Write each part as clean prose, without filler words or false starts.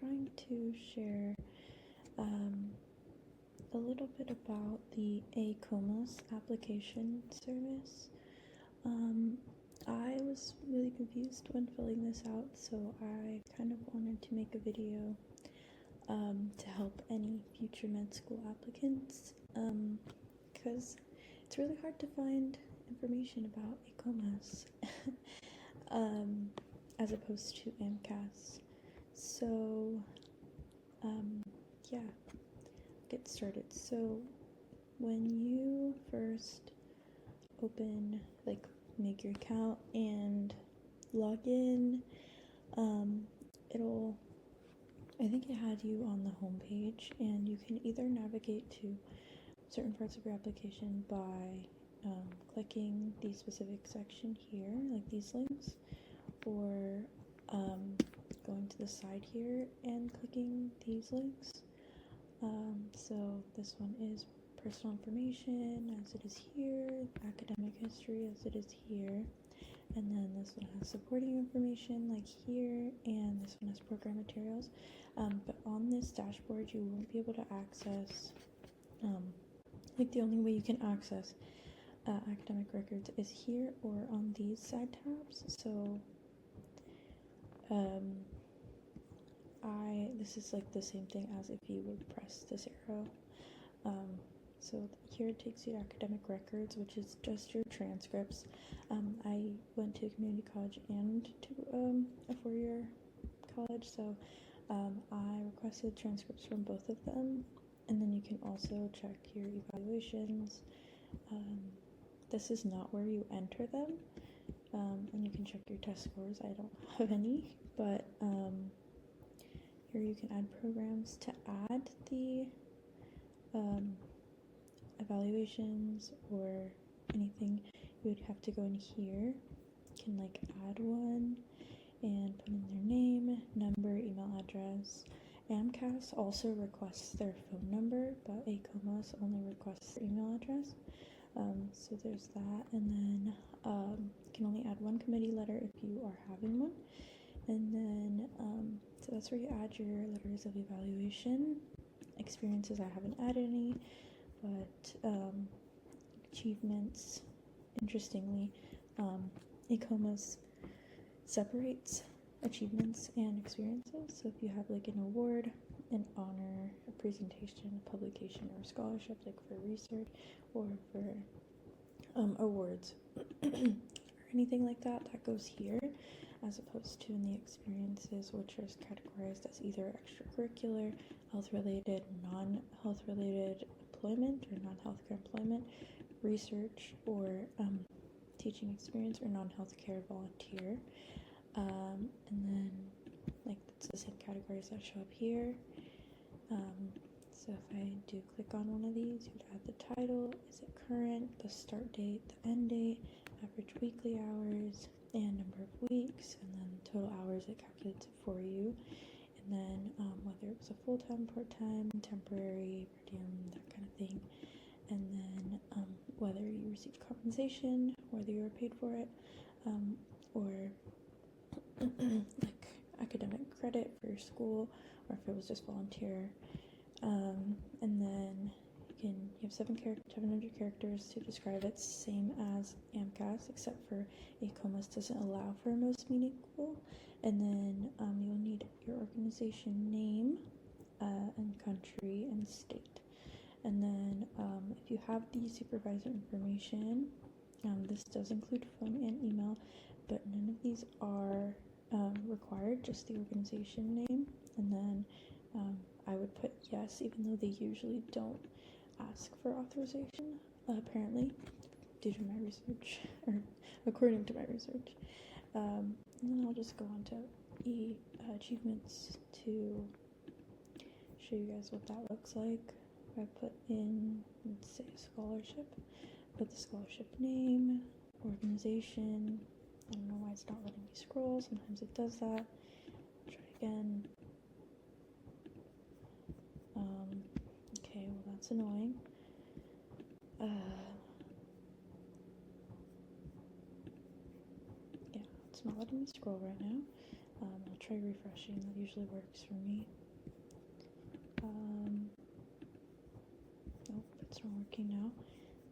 trying to share a little bit about the AACOMAS application service. I was really confused when filling this out, so I kind of wanted to make a video to help any future med school applicants, because it's really hard to find information about AACOMAS as opposed to AMCAS. So yeah, get started. So when you first make your account and log in, I think it had you on the home page, and you can either navigate to certain parts of your application by clicking the specific section here, like these links, or going to the side here and clicking these links. So this one is personal information, as it is here, academic history, as it is here, and then this one has supporting information, like here, and this one has program materials. But on this dashboard, you won't be able to access, the only way you can access academic records is here or on these side tabs. So this is like the same thing as if you would press this arrow. So here it takes you to academic records, which is just your transcripts. I went to community college and to a four-year college, so I requested transcripts from both of them, and then you can also check your evaluations. This is not where you enter them, and you can check your test scores. I don't have any, but here you can add programs. To add the evaluations or anything, you would have to go in here. You can add one and put in their name, number, email address. AMCAS also requests their phone number, but AACOMAS only requests their email address. So there's that, and then you can only add one committee letter if you are having one. And then so that's where you add your letters of evaluation. Experiences, I haven't added any, but achievements, interestingly, AACOMAS separates achievements and experiences. So if you have an award, an honor, a presentation, a publication, or a scholarship, for research or for awards or anything like that, that goes here, as opposed to in the experiences, which are categorized as either extracurricular, health-related, non-health-related employment or non-healthcare employment, research, or teaching experience, or non-healthcare volunteer. And then it's the same categories that show up here. So if I do click on one of these, you would add the title, is it current, the start date, the end date, average weekly hours, and number of weeks, and then total hours it calculates it for you, and then whether it was a full-time, part-time, temporary, per diem, that kind of thing, and then whether you received compensation, whether you were paid for it, or academic credit for your school, or if it was just volunteer. And then you have 700 characters to describe it, same as AMCAS, except for AACOMAS doesn't allow for most meaningful. And then you'll need your organization name, and country and state. And then if you have the supervisor information, this does include phone and email, but none of these are required, just the organization name. And then I would put yes, even though they usually don't ask for authorization, apparently, due to my research, or according to my research. And then I'll just go on to achievements to show you guys what that looks like. I put in, let's say, scholarship, put the scholarship name, organization. I don't know why it's not letting me scroll. Sometimes it does that. Try again. Okay, well that's annoying. Yeah, it's not letting me scroll right now. I'll try refreshing. That usually works for me. Nope, it's not working now.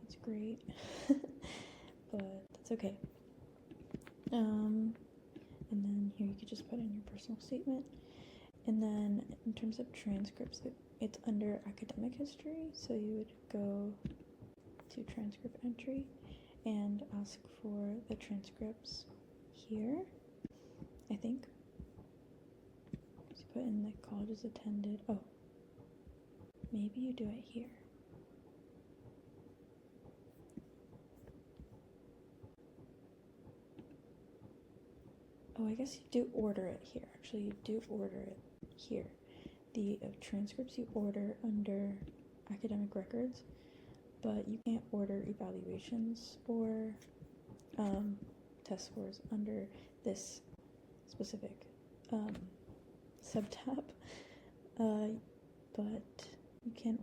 That's great. But that's okay. And then here you could just put in your personal statement. And then in terms of transcripts, it's under academic history. So you would go to transcript entry and ask for the transcripts here, I think. So put in the colleges attended. Oh, maybe you do it here. Oh, I guess you do order it here. Actually, you do order it here. The transcripts you order under academic records, but you can't order evaluations or test scores under this specific subtab, but you can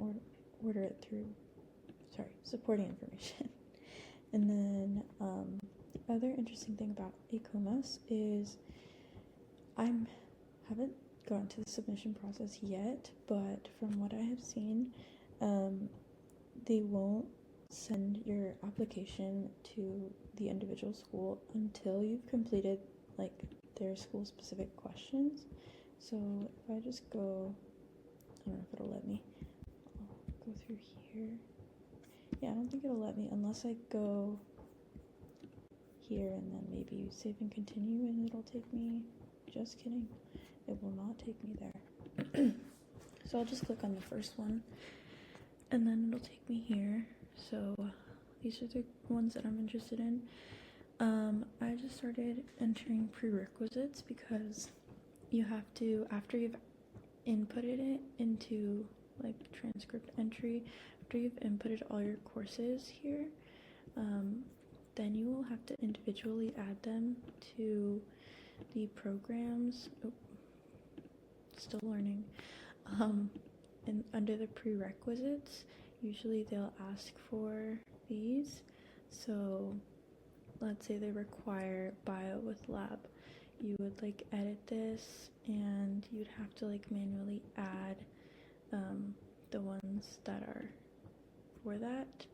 order it through, supporting information. And then other interesting thing about AACOMAS is I haven't gone to the submission process yet, but from what I have seen, they won't send your application to the individual school until you've completed like their school specific questions. So if I just go, I don't know if it'll let me. I'll go through here. Yeah, I don't think it'll let me unless I go here and then maybe you save and continue and it'll take me. Just kidding. It will not take me there. So I'll just click on the first one and then it'll take me here. So these are the ones that I'm interested in. I just started entering prerequisites because you have to, after you've inputted it into like transcript entry, after you've inputted all your courses here, then you will have to individually add them to the programs. Oh, still learning. And under the prerequisites, usually they'll ask for these. So let's say they require bio with lab. You would like edit this and you'd have to like manually add the ones that are for that.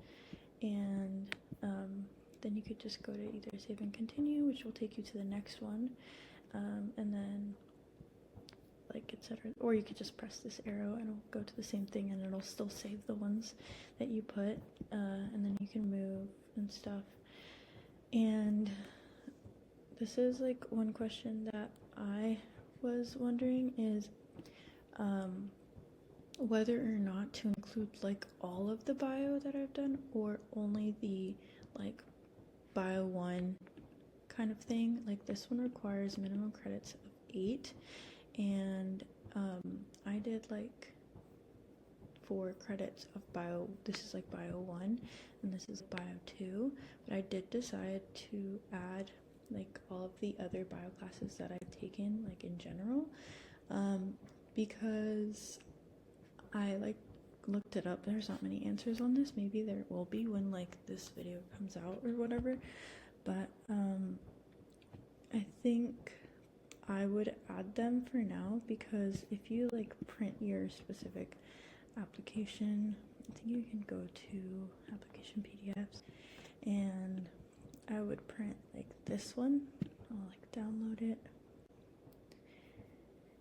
And then you could just go to either save and continue, which will take you to the next one, and then like etc. Or you could just press this arrow and it'll go to the same thing and it'll still save the ones that you put, and then you can move and stuff. And this is like one question that I was wondering is whether or not to include like all of the bio that I've done or only the like bio 1 kind of thing. Like this one requires minimum credits of 8 and I did like 4 credits of bio. This is like bio 1 and this is bio 2, but I did decide to add like all of the other bio classes that I've taken like in general, because I like looked it up. There's not many answers on this. Maybe there will be when like this video comes out or whatever, but I think I would add them for now, because if you like print your specific application, I think you can go to application PDFs and I would print like this one. I'll like download it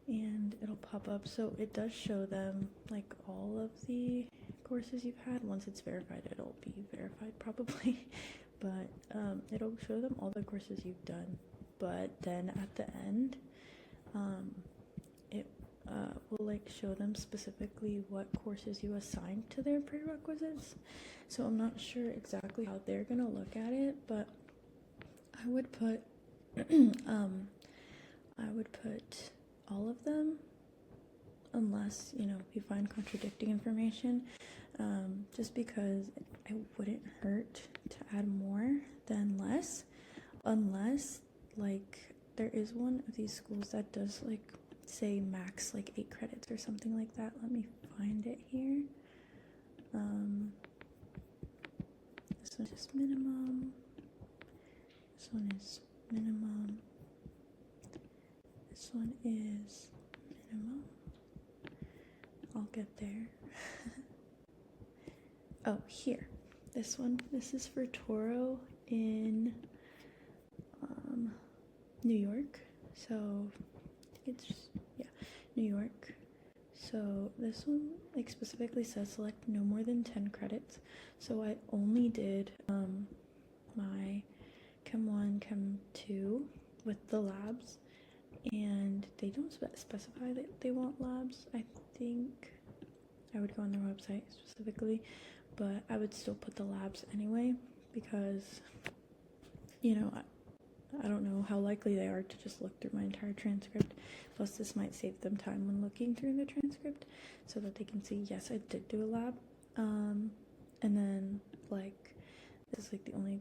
and it'll pop up. So it does show them like all of the courses you've had. Once it's verified, it'll be verified probably, but it'll show them all the courses you've done. But then at the end, it will like show them specifically what courses you assigned to their prerequisites. So I'm not sure exactly how they're gonna look at it, but I would put all of them, unless you you find contradicting information, just because it wouldn't hurt to add more than less, unless like there is one of these schools that does like say max like 8 credits or something like that. Let me find it here. This one is minimum. This one is minimum. this one is minimum. I'll get there. Oh, here. This one. This is for Toro in New York. So it's, yeah, New York. So this one like specifically says select no more than 10 credits. So I only did my Chem 1, Chem 2 with the labs, and they don't specify that they want labs. I think I would go on their website specifically, but I would still put the labs anyway because, you know, I don't know how likely they are to just look through my entire transcript. Plus, this might save them time when looking through the transcript so that they can see, yes, I did do a lab. And then, like, this is like the only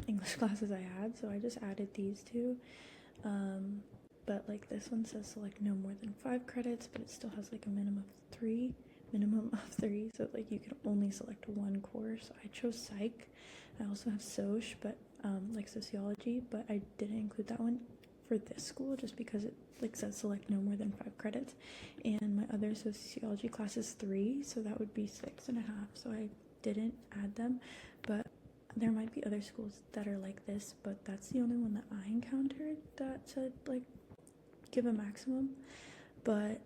English classes I had, so I just added these two. But like this one says select no more than 5 credits, but it still has like a minimum of three, so like you can only select one course. I chose psych. I also have soc, but like sociology, but I didn't include that one for this school just because it like says select no more than 5 credits, and my other sociology class is 3, so that would be 6.5, so I didn't add them. But there might be other schools that are like this, but that's the only one that I encountered that said like give a maximum. But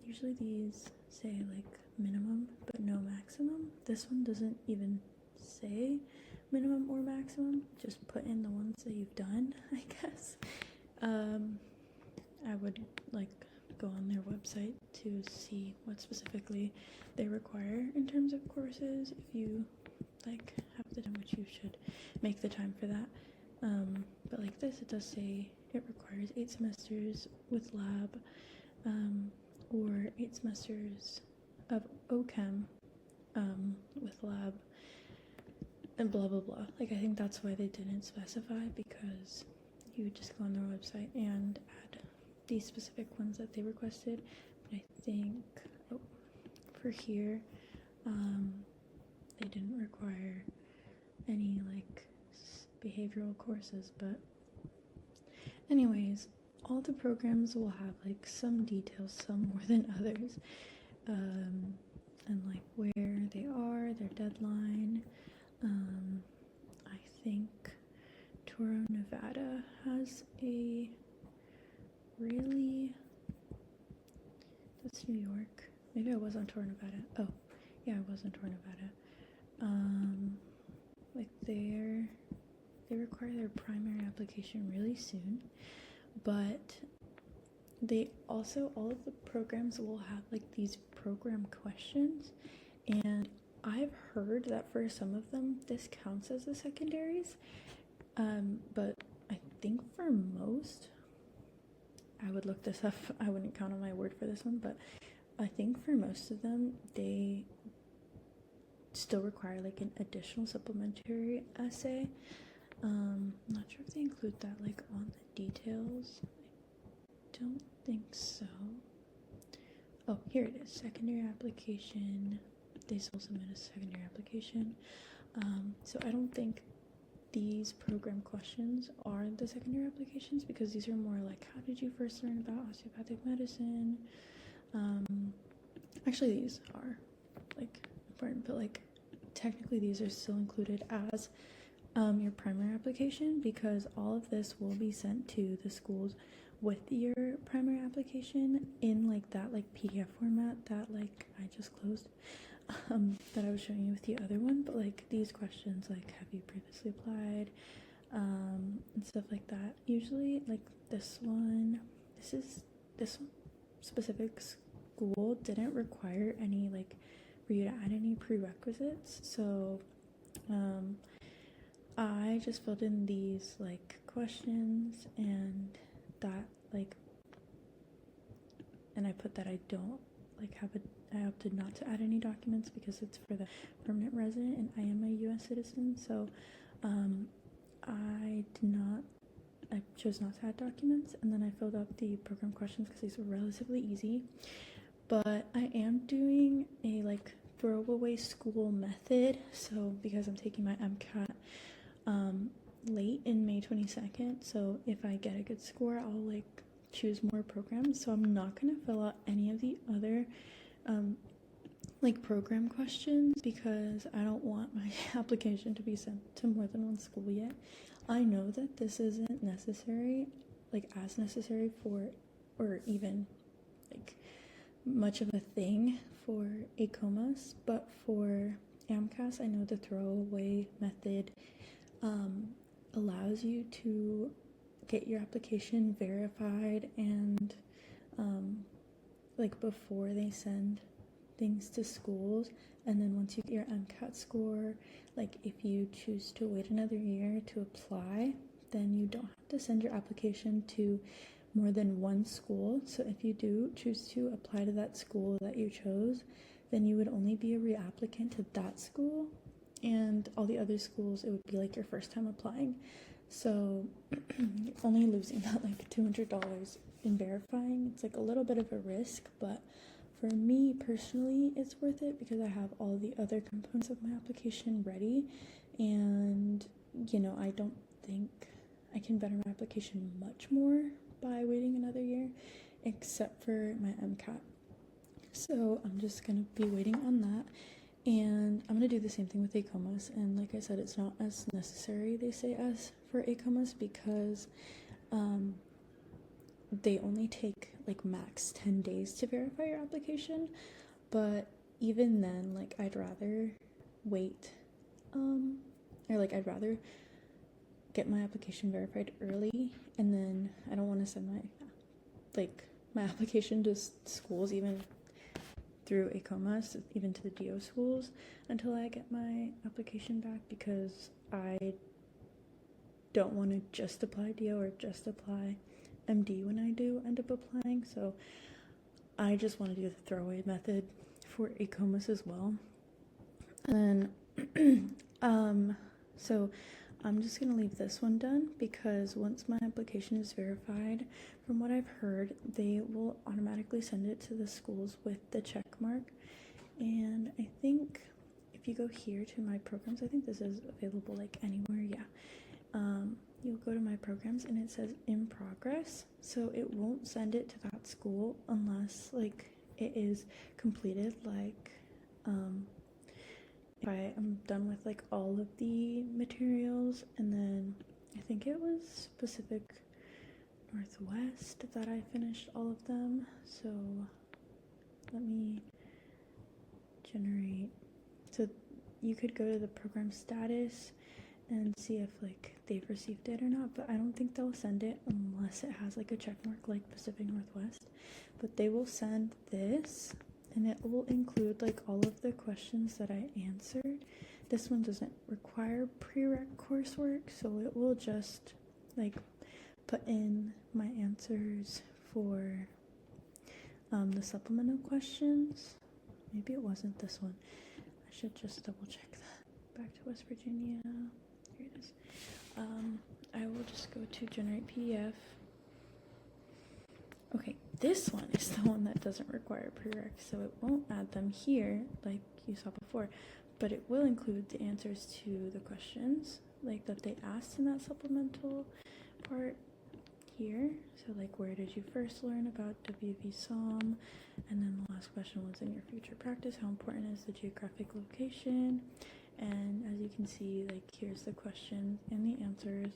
usually these say like minimum but no maximum. This one doesn't even say minimum or maximum, just put in the ones that you've done, I guess. I would like go on their website to see what specifically they require in terms of courses if you like have the time, which you should make the time for that. But like this, it does say it requires 8 semesters with lab, or 8 semesters of OChem with lab, and blah blah blah. Like I think that's why they didn't specify, because you would just go on their website and add these specific ones that they requested. But I think for here, they didn't require any like behavioral courses. But anyways, all the programs will have like some details, some more than others, and like where they are, their deadline. I think Toro, Nevada has a really, that's New York. Maybe I was on Toro, Nevada. Oh, yeah, I was on Toro, Nevada. Like they require their primary application really soon, but they also, all of the programs will have like these program questions, and I've heard that for some of them this counts as the secondaries, but I think for most, I would look this up, I wouldn't count on my word for this one, but I think for most of them they still require like an additional supplementary essay. I'm not sure if they include that like on the details. I don't think so. Oh, here it is, secondary application. They still submit a secondary application. So I don't think these program questions are the secondary applications, because these are more like, how did you first learn about osteopathic medicine? Actually these are like important, but like technically these are still included as your primary application, because all of this will be sent to the schools with your primary application in like that like PDF format that like I just closed, that I was showing you with the other one. But like these questions like, have you previously applied, and stuff like that. Usually like this one specific school didn't require any like for you to add any prerequisites, so I just filled in these like questions, and that like, and I put that I don't like have I opted not to add any documents because it's for the permanent resident and I am a U.S. citizen, so I chose not to add documents. And then I filled out the program questions because these were relatively easy. But I am doing a like throwaway school method, so because I'm taking my MCAT late in May 22nd, so if I get a good score, I'll like choose more programs, so I'm not going to fill out any of the other like program questions because I don't want my application to be sent to more than one school yet. I know that this isn't necessary, like as necessary for, or even like much of a thing for AACOMAS, but for AMCAS, I know the throwaway method allows you to get your application verified and like before they send things to schools, and then once you get your MCAT score, like if you choose to wait another year to apply, then you don't have to send your application to more than one school. So if you do choose to apply to that school that you chose, then you would only be a reapplicant to that school, and all the other schools, it would be like your first time applying. So you're only losing that like $200 in verifying. It's like a little bit of a risk, but for me personally, it's worth it because I have all the other components of my application ready, and you know, I don't think I can better my application much more by waiting another year, except for my MCAT. So I'm just gonna be waiting on that, and I'm gonna do the same thing with AACOMAS. And like I said, it's not as necessary, they say, as for AACOMAS because they only take like max 10 days to verify your application. But even then, like I'd rather wait, or like I'd rather get my application verified early, and then I don't want to send my application to schools, even through AACOMAS, even to the DO schools, until I get my application back, because I don't want to just apply DO or just apply MD when I do end up applying. So I just want to do the throwaway method for AACOMAS as well. And then so I'm just gonna leave this one done, because once my application is verified, from what I've heard, they will automatically send it to the schools with the check mark. And I think if you go here to my programs, I think this is available like anywhere, you'll go to my programs and it says in progress, so it won't send it to that school unless like it is completed, like if I am done with like all of the materials. And then I think it was Pacific Northwest that I finished all of them. So let me generate, so you could go to the program status and see if like they've received it or not, but I don't think they'll send it unless it has like a check mark like Pacific Northwest. But they will send this, and it will include like all of the questions that I answered. This one doesn't require prereq coursework, so it will just like put in my answers for the supplemental questions. Maybe it wasn't this one. I should just double check that. Back to West Virginia. Here it is. I will just go to generate PDF. Okay, this one is the one that doesn't require prereq, so it won't add them here like you saw before, but it will include the answers to the questions like that they asked in that supplemental part here. So like, where did you first learn about WV SOM? And then the last question was, in your future practice, how important is the geographic location? And as you can see, like here's the question and the answers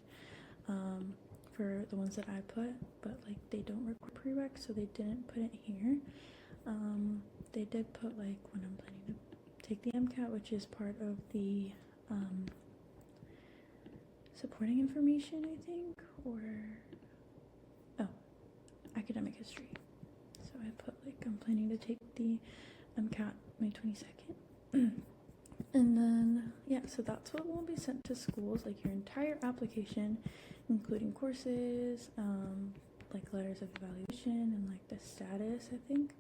for the ones that I put, but like they don't require prereq, so they didn't put it here. They did put like when I'm planning to take the MCAT, which is part of the supporting information, I think, or academic history. So I put like I'm planning to take the MCAT May 22nd. And then, yeah, so that's what will be sent to schools, like your entire application, including courses, like letters of evaluation, and like the status, I think.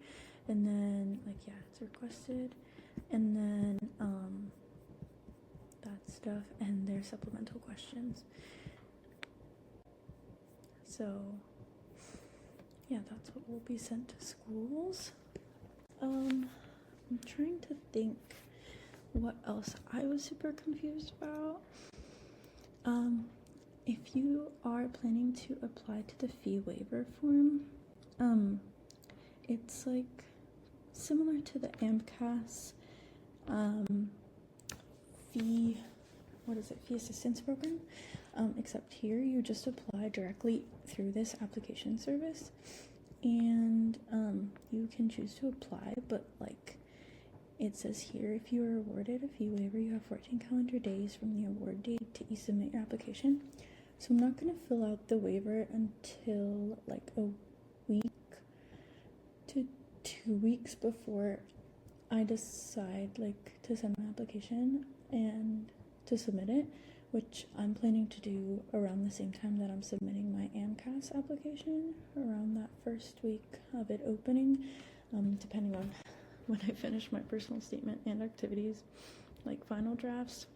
And then, like, yeah, it's requested. And then, that stuff, and their supplemental questions. So, yeah, that's what will be sent to schools. I'm trying to think what else I was super confused about. if you are planning to apply to the fee waiver form, it's like similar to the AACOMAS fee assistance program, except here you just apply directly through this application service, and you can choose to apply, but like it says here, if you are awarded a fee waiver, you have 14 calendar days from the award date to submit your application. So I'm not going to fill out the waiver until like a week to 2 weeks before I decide like to send my application and to submit it, which I'm planning to do around the same time that I'm submitting my AACOMAS application, around that first week of it opening, depending on when I finish my personal statement and activities, like final drafts.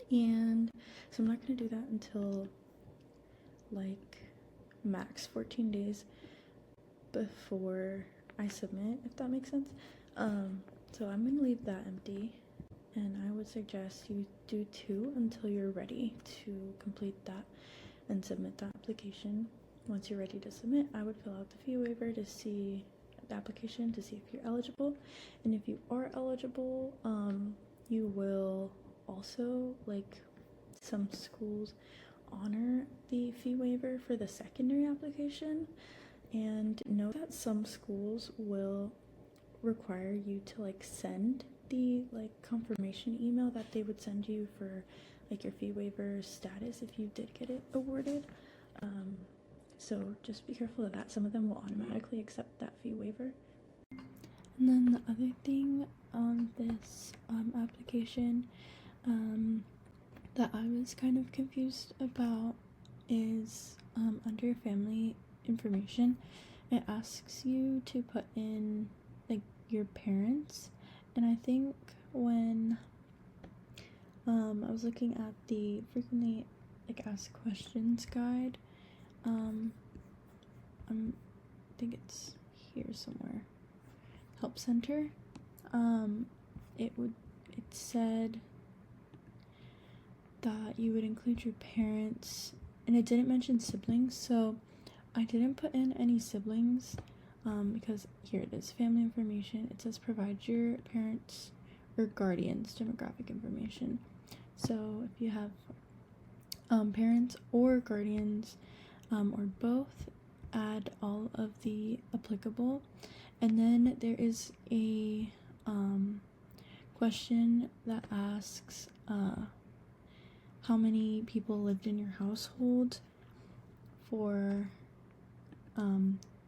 And so I'm not going to do that until like max 14 days before I submit, if that makes sense. So I'm going to leave that empty, and I would suggest you do too until you're ready to complete that and submit the application. Once you're ready to submit, I would fill out the fee waiver to see the application to see if you're eligible, and if you are eligible, you will also, like, some schools honor the fee waiver for the secondary application, and know that some schools will require you to like send the like confirmation email that they would send you for like your fee waiver status if you did get it awarded. So just be careful of that. Some of them will automatically accept that fee waiver. And then the other thing on this application that I was kind of confused about is under your family information, it asks you to put in like your parents, and I think when I was looking at the frequently like asked questions guide, I think it's here somewhere, help center, it said that you would include your parents, and it didn't mention siblings, so I didn't put in any siblings, because here it is, family information. It says provide your parents or guardians demographic information. So if you have parents or guardians, or both, add all of the applicable. And then there is a question that asks how many people lived in your household for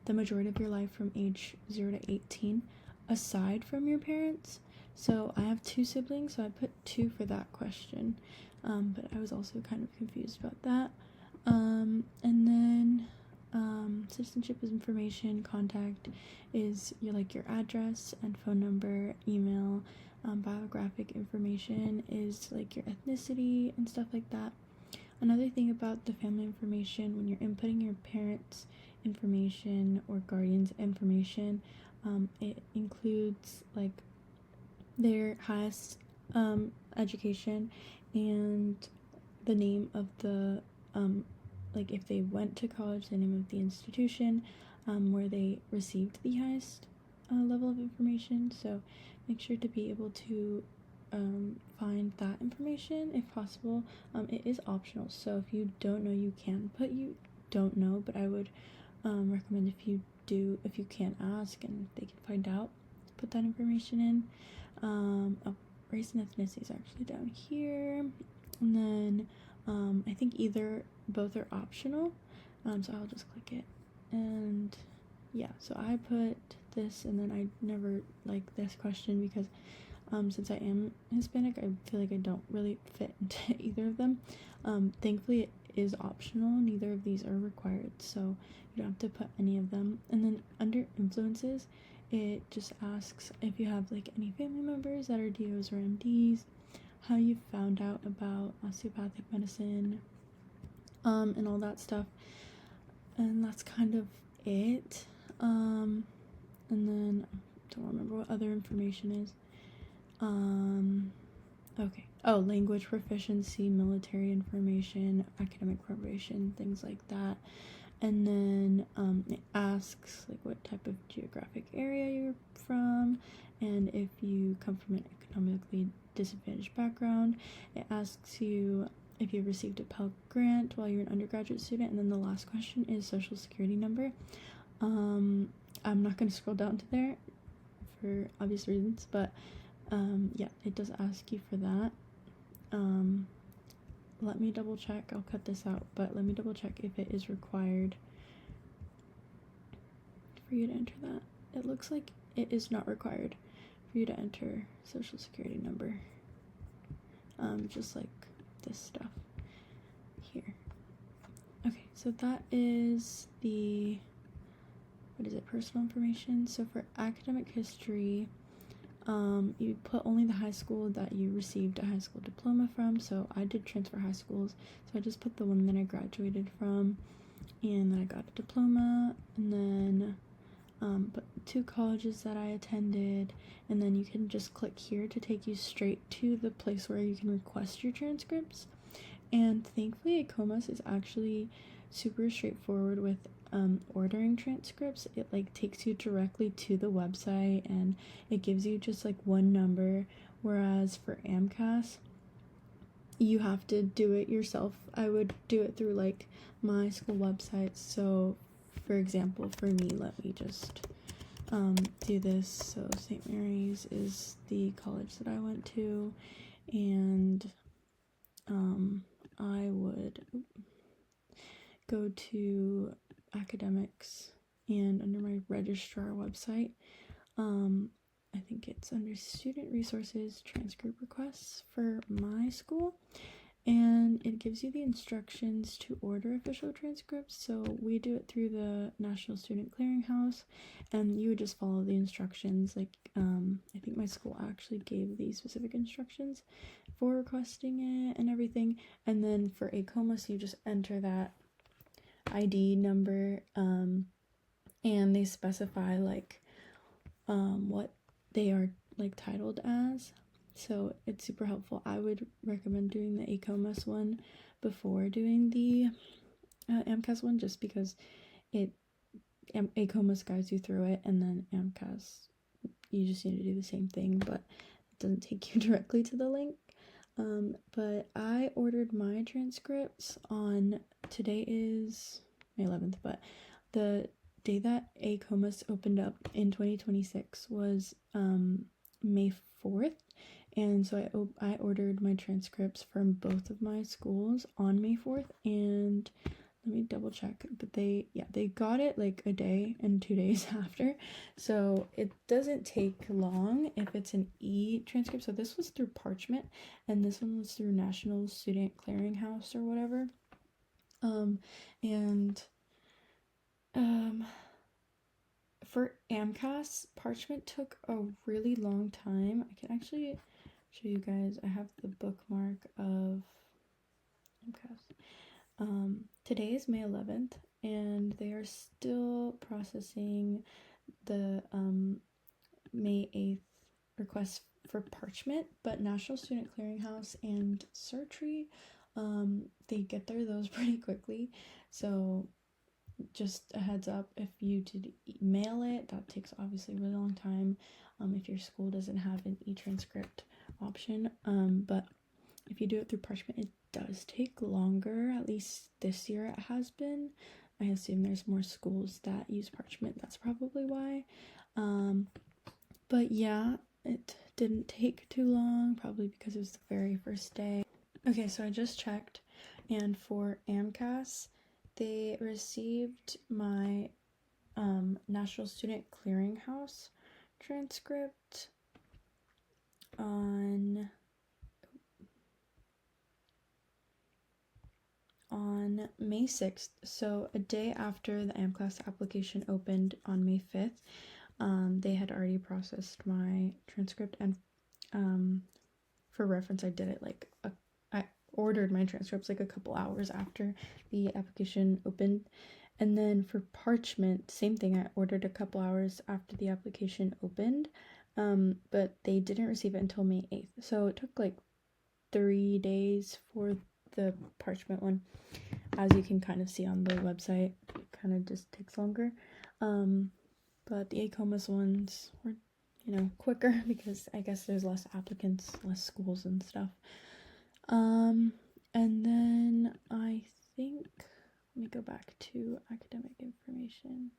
the majority of your life from age 0 to 18 aside from your parents. So I have 2 siblings, so I put 2 for that question, but I was also kind of confused about that. And then citizenship information, contact is your address and phone number, email. Biographic information is like your ethnicity and stuff like that. Another thing about the family information, when you're inputting your parents' information or guardians' information, it includes like their highest education and the name of the like if they went to college, the name of the institution where they received the highest level of information. So make sure to be able to find that information if possible. It is optional, so if you don't know, you can put you don't know, but I would recommend if you can ask and they can find out, put that information in. Race and ethnicity is actually down here, and then I think both are optional, so I'll just click it, and yeah, so I put this, and then I never like this question because since I am Hispanic, I feel like I don't really fit into either of them. Thankfully it is optional, neither of these are required, so you don't have to put any of them. And then under influences, it just asks if you have like any family members that are DOs or MDs, how you found out about osteopathic medicine, and all that stuff, and that's kind of it. And then I don't remember what other information is. Okay. Oh, language proficiency, military information, academic preparation, things like that. And then it asks like what type of geographic area you're from, and if you come from an economically disadvantaged background. It asks you if you received a Pell Grant while you're an undergraduate student, and then the last question is social security number. I'm not going to scroll down to there for obvious reasons, but yeah, it does ask you for that. Let me double check. I'll cut this out, but let me double check if it is required for you to enter that. It looks like it is not required for you to enter social security number. Just like this stuff here. Okay, so that is the, personal information. So for academic history, you put only the high school that you received a high school diploma from. So I did transfer high schools, so I just put the one that I graduated from, and then I got a diploma, and then but 2 colleges that I attended, and then you can just click here to take you straight to the place where you can request your transcripts. And thankfully AACOMAS is actually super straightforward with ordering transcripts. It like takes you directly to the website, and it gives you just like one number, whereas for AACOMAS you have to do it yourself. I would do it through like my school website. So for example, for me, let me just do this. So St. Mary's is the college that I went to, and I would go to academics, and under my registrar website, I think it's under student resources, transcript requests for my school, and it gives you the instructions to order official transcripts. So we do it through the National Student Clearinghouse, and you would just follow the instructions. Like I think my school actually gave the specific instructions for requesting it and everything. And then for AACOMAS, you just enter that ID number, and they specify like what they are like titled as. So it's super helpful. I would recommend doing the AACOMAS one before doing the AMCAS one, just because AACOMAS guides you through it, and then AMCAS you just need to do the same thing, but it doesn't take you directly to the link. But I ordered my transcripts on, today is May 11th, but the day that AACOMAS opened up in 2026 was May 4th, and so I ordered my transcripts from both of my schools on May 4th, and let me double check, but they got it like a day and 2 days after, so it doesn't take long if it's an e-transcript. So this was through Parchment, and this one was through National Student Clearinghouse or whatever. For AMCAS, Parchment took a really long time. I can actually show you guys. I have the bookmark of AMCAS. Today is May 11th, and they are still processing the May 8th request for Parchment, but National Student Clearinghouse and Surtree, they get those pretty quickly. So just a heads up, if you did mail it, that takes obviously a really long time if your school doesn't have an e-transcript option, but if you do it through Parchment, it does take longer. At least this year it has been. I assume there's more schools that use Parchment, that's probably why. But yeah, it didn't take too long, probably because it was the very first day. Okay, so I just checked, and for AMCAS, they received my National Student Clearinghouse transcript on May 6th, so a day after the AMCAS application opened on May 5th. They had already processed my transcript, and for reference, I did it like I ordered my transcripts like a couple hours after the application opened. And then for Parchment, same thing, I ordered a couple hours after the application opened, but they didn't receive it until May 8th. So it took like 3 days for the parchment one. As you can kind of see on the website, it kind of just takes longer. But the AACOMAS ones were, quicker because I guess there's less applicants, less schools and stuff. And then I think, let me go back to academic information.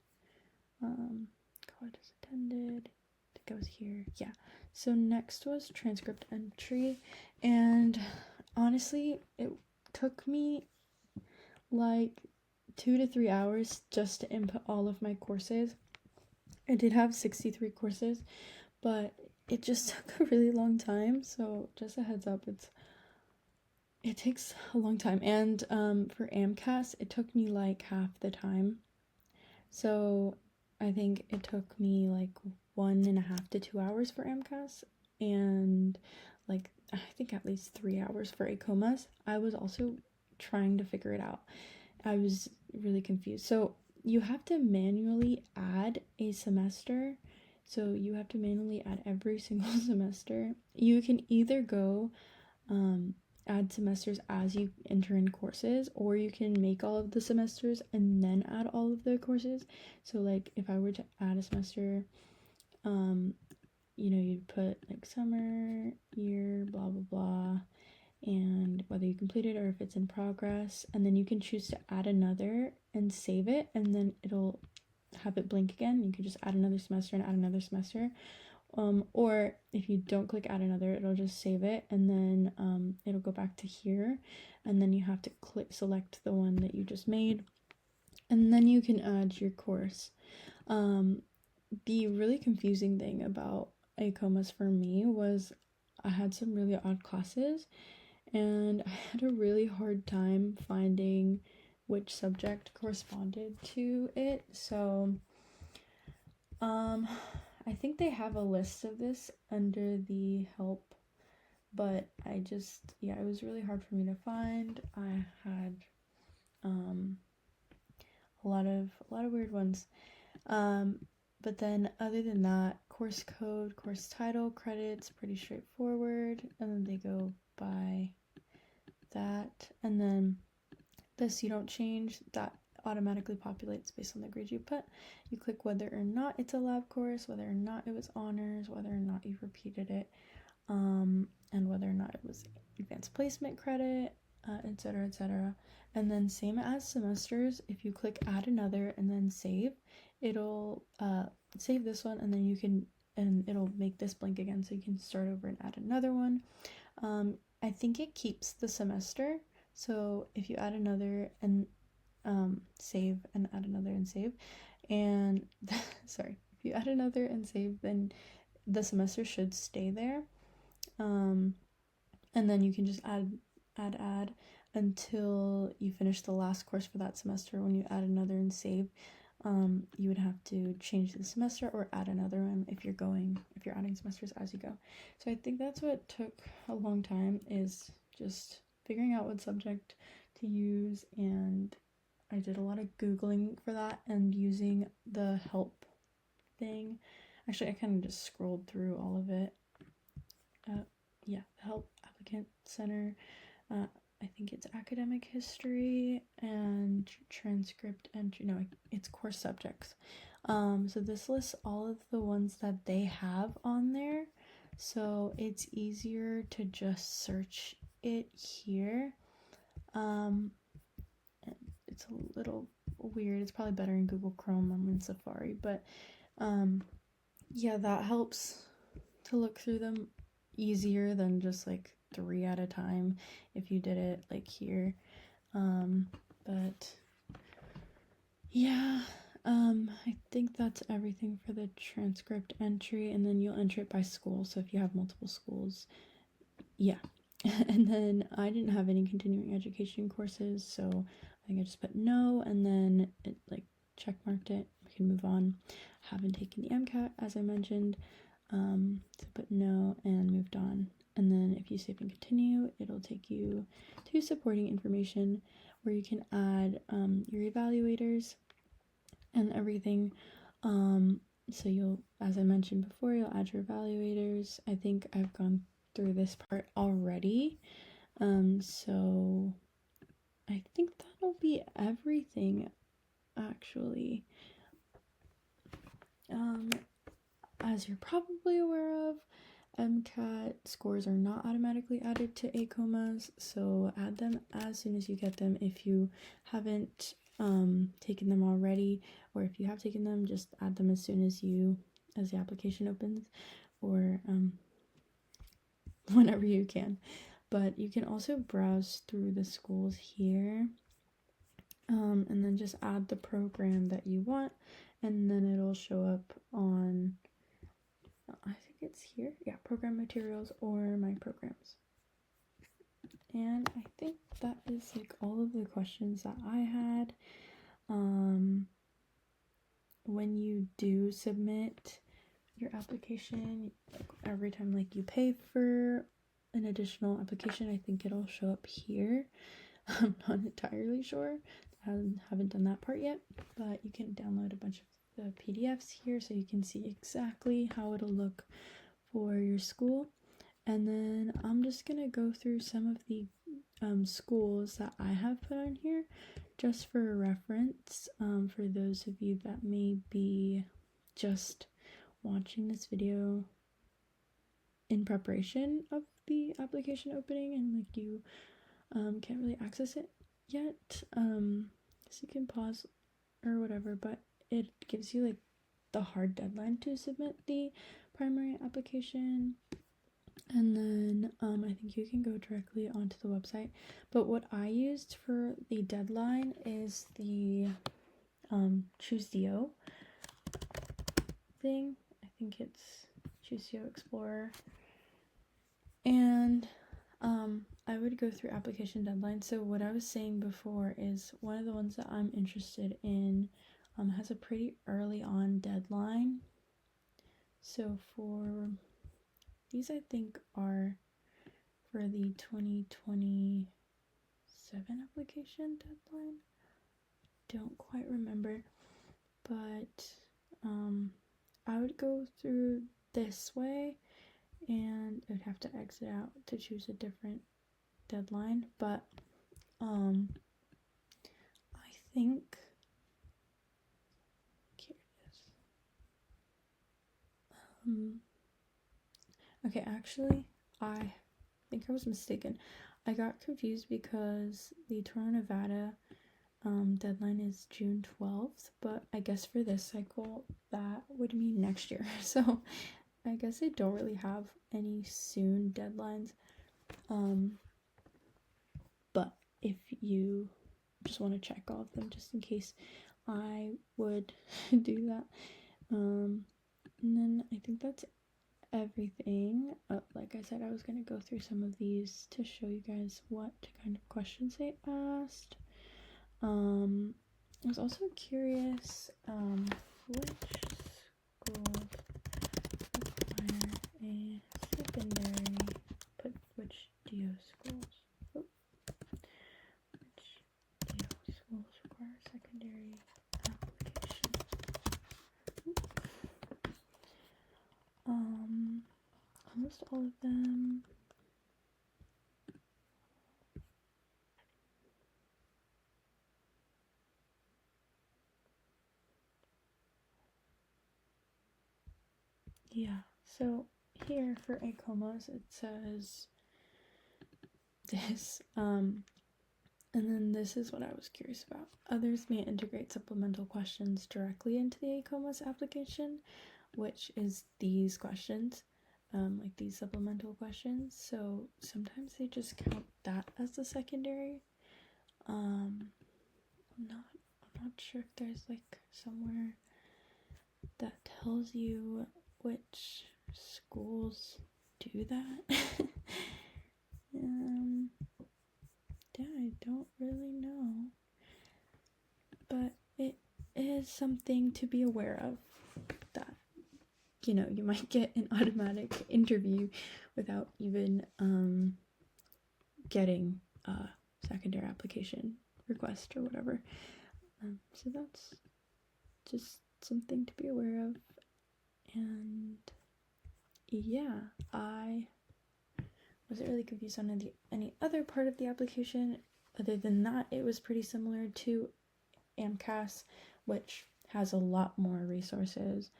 Colleges attended. I think I was here. Yeah. So next was transcript entry, and honestly, it took me like 2 to 3 hours just to input all of my courses. I did have 63 courses, but it just took a really long time. So just a heads up, it takes a long time. And for AMCAS, it took me like half the time. So I think it took me like 1.5 to 2 hours for AMCAS, and like I think at least 3 hours for AACOMAS. I was also trying to figure it out. I was really confused. So you have to manually add a semester. So you have to manually add every single semester. You can either go add semesters as you enter in courses, or you can make all of the semesters and then add all of the courses. So like if I were to add a semester, you'd put like summer, year, blah blah blah, and whether you complete it or if it's in progress, and then you can choose to add another and save it, and then it'll have it blink again. You can just add another semester and add another semester. Or if you don't click add another, it'll just save it, and then it'll go back to here, and then you have to select the one that you just made, and then you can add your course. The really confusing thing about AACOMAS for me was I had some really odd classes, and I had a really hard time finding which subject corresponded to it. So I think they have a list of this under the help, but it was really hard for me to find. I had a lot of weird ones. But then other than that, course code, course title, credits, pretty straightforward, and then they go by that, and then this you don't change, that automatically populates based on the grade you put. You click whether or not it's a lab course, whether or not it was honors, whether or not you repeated it, and whether or not it was advanced placement credit, etc., etc. And then same as semesters, if you click add another and then save, it'll save this one, and then it'll make this blank again, so you can start over and add another one. I think it keeps the semester, so if you add another and save and add another and save, and sorry, if you add another and save, then the semester should stay there, and then you can just add until you finish the last course for that semester. When you add another and save, you would have to change the semester or add another one if you're adding semesters as you go. So I think that's what took a long time, is just figuring out what subject to use, and I did a lot of Googling for that and using the help thing. Actually, I kind of just scrolled through all of it. The help applicant center. I think it's academic history and transcript entry. No, it's course subjects. So this lists all of the ones that they have on there. So it's easier to just search it here. It's a little weird. It's probably better in Google Chrome. I'm in Safari, but that helps to look through them easier than just like 3 at a time if you did it like here. I think that's everything for the transcript entry, and then you'll enter it by school. So if you have multiple schools, and then I didn't have any continuing education courses, so I think I just put no, and then it like check marked it. We can move on. Haven't taken the MCAT, as I mentioned, so put no and moved on. And then if you save and continue, it'll take you to supporting information where you can add your evaluators and everything. So you'll, as I mentioned before, you'll add your evaluators. I think I've gone through this part already. So I think that'll be everything, actually. As you're probably aware of, MCAT scores are not automatically added to AACOMAS, so add them as soon as you get them. If you haven't taken them already, or if you have taken them, just add them as soon as the application opens, or whenever you can. But you can also browse through the schools here, and then just add the program that you want, and then it'll show up on, I think it's here, yeah, program materials or my programs. And I think that is like all of the questions that I had. When you do submit your application, like every time like you pay for an additional application, I think it'll show up here. I'm not entirely sure. I haven't done that part yet, but you can download a bunch of the PDFs here so you can see exactly how it'll look for your school. And then I'm just gonna go through some of the schools that I have put on here just for reference, for those of you that may be just watching this video in preparation of the application opening and like you can't really access it yet. So you can pause or whatever, but it gives you like the hard deadline to submit the primary application. And then I think you can go directly onto the website. But what I used for the deadline is the Choose.io thing. I think it's Choose.io Explorer. And I would go through application deadlines. So what I was saying before is one of the ones that I'm interested in has a pretty early on deadline. So for these, I think are for the 2027 application deadline. Don't quite remember, but I would go through this way and I would have to exit out to choose a different deadline, but I think here it is. Okay, actually, I think I was mistaken. I got confused because the Toronto, Nevada deadline is June 12th, but I guess for this cycle, that would mean next year. So I guess I don't really have any soon deadlines. But if you just want to check all of them just in case, I would do that. And then I think that's everything. Like I said, I was going to go through some of these to show you guys what kind of questions they asked. I was also curious which schools require a secondary, which DO schools? Which DO schools require secondary application? Almost all of them. Yeah, so here for AACOMAS it says this, and then this is what I was curious about. Others may integrate supplemental questions directly into the AACOMAS application, which is these questions, like these supplemental questions. So sometimes they just count that as the secondary. I'm not sure if there's like somewhere that tells you which schools do that. Yeah, I don't really know, but it is something to be aware of, that you might get an automatic interview without even getting a secondary application request or whatever. So that's just something to be aware of. And yeah, I wasn't really confused on any other part of the application. Other than that, it was pretty similar to AACOMAS, which has a lot more resources.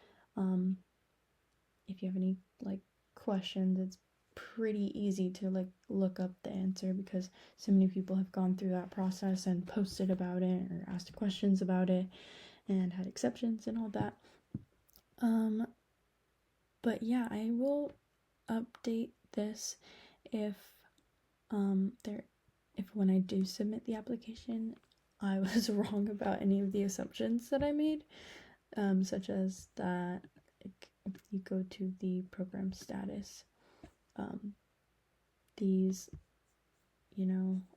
If you have any like questions, it's pretty easy to like look up the answer because so many people have gone through that process and posted about it or asked questions about it and had exceptions and all that. But yeah, I will update this if when I do submit the application I was wrong about any of the assumptions that I made, such as that if you go to the program status, these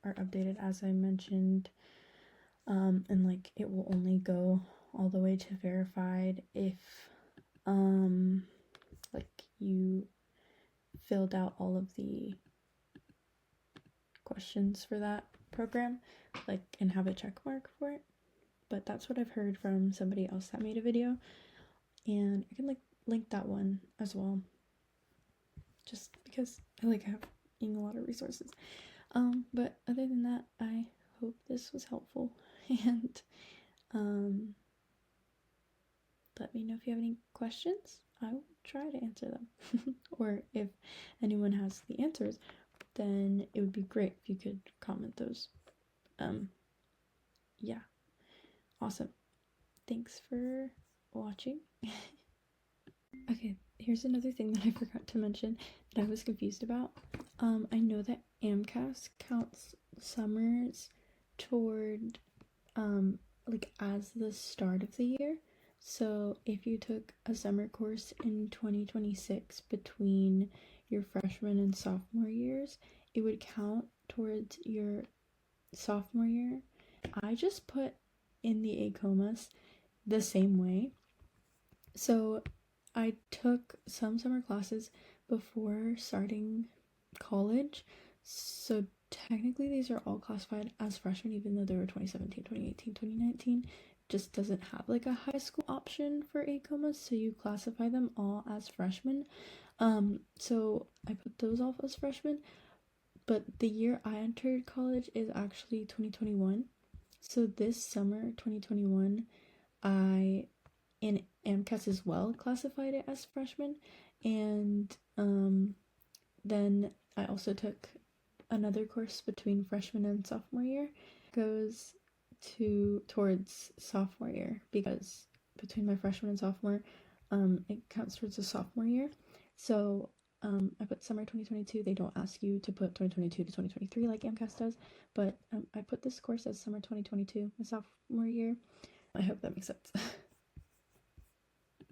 are updated as I mentioned, and like it will only go all the way to verified if like you filled out all of the questions for that program, like, and have a check mark for it. But that's what I've heard from somebody else that made a video, and I can like link that one as well, just because I like having a lot of resources. But other than that, I hope this was helpful, and let me know if you have any questions. I will try to answer them. Or if anyone has the answers, then it would be great if you could comment those. Yeah. Awesome. Thanks for watching. Okay, here's another thing that I forgot to mention that I was confused about. I know that AACOMAS counts summers toward like as the start of the year. So if you took a summer course in 2026 between your freshman and sophomore years, it would count towards your sophomore year. I just put in the AACOMAS the same way. So I took some summer classes before starting college, so technically these are all classified as freshmen, even though they were 2017, 2018, 2019. Just doesn't have like a high school option for AACOMAS, so you classify them all as freshmen. So I put those off as freshmen, but the year I entered college is actually 2021. So this summer, 2021, I in AACOMAS as well classified it as freshman, and then I also took another course between freshman and sophomore year. It goes towards sophomore year because between my freshman and sophomore, it counts towards the sophomore year. So I put summer 2022. They don't ask you to put 2022 to 2023 like AACOMAS does, but I put this course as summer 2022, my sophomore year. I hope that makes sense.